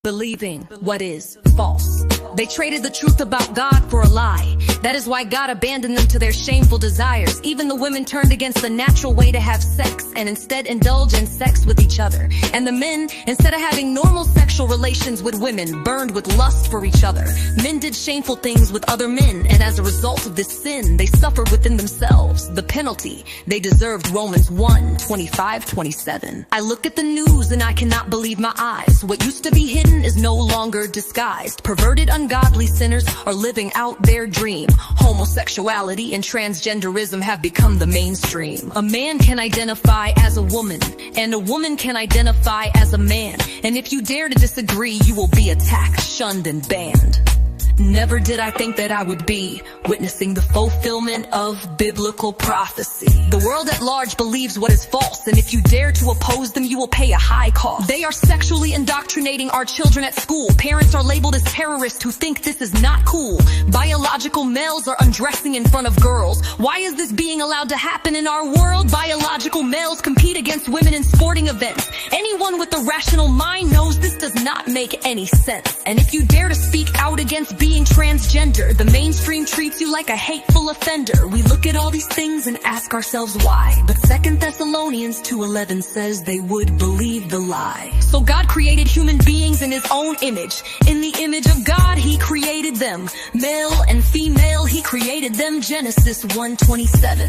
believing what is false. They traded the truth about God for a lie. That is why God abandoned them to their shameful desires. Even the women turned against the natural way to have sex and instead indulge in sex with each other. And the men, instead of having normal sexual relations with women, burned with lust for each other. Men did shameful things with other men, and as a result of this sin, they suffered within themselves the penalty they deserved. Romans 1:25-27. I look at the news and I cannot believe my eyes. What used to be hidden is no longer disguised. Perverted, ungodly sinners are living out their dream. Homosexuality and transgenderism have become the mainstream. A man can identify as a woman, and a woman can identify as a man. And if you dare to disagree, you will be attacked, shunned, and banned. Never did I think that I would be witnessing the fulfillment of biblical prophecy. The world at large believes what is false, and if you dare to oppose them, you will pay a high cost. They are sexually indoctrinating our children at school. Parents are labeled as terrorists who think this is not cool. Biological males are undressing in front of girls. Why is this being allowed to happen in our world? Biological males compete against women in sporting events. Anyone with a rational mind knows this does not make any sense. And if you dare to speak out against being transgender, the mainstream treats you like a hateful offender. We look at all these things and ask ourselves why. But 2 Thessalonians 2:11 says they would believe the lie. So God created human beings in his own image. In the image of God, he created them. Male and female, he created them. Genesis 1:27.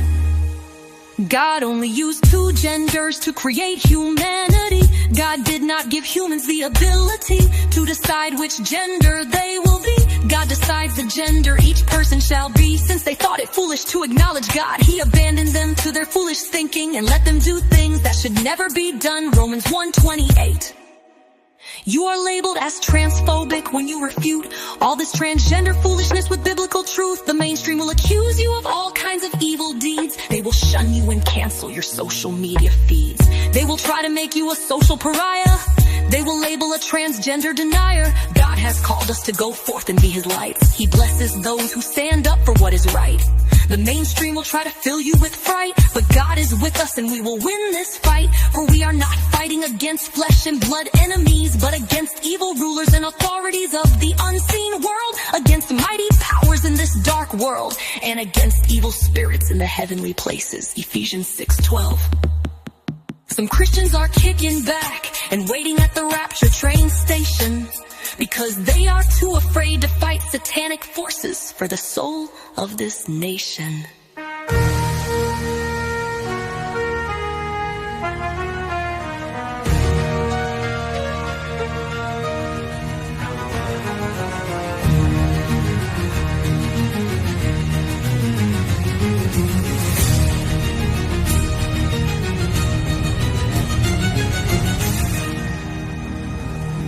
God only used 2 genders to create humanity. God did not give humans the ability to decide which gender they will be. God decides the gender each person shall be. Since they thought it foolish to acknowledge God, he abandoned them to their foolish thinking and let them do things that should never be done. Romans 1:28. You are labeled as transphobic when you refute all this transgender foolishness with biblical truth. The mainstream will accuse you of all kinds of evil deeds. They will shun you and cancel your social media feeds. They will try to make you a social pariah. They will label a transgender denier. God has called us to go forth and be his lights. He blesses those who stand up for what is right. The mainstream will try to fill you with fright, but God is with us and we will win this fight. For we are not fighting against flesh and blood enemies, but against evil rulers and authorities of the unseen world, against mighty powers in this dark world, and against evil spirits in the heavenly places. Ephesians 6:12. Some Christians are kicking back and waiting at the rapture train station because they are too afraid to fight satanic forces for the soul of this nation.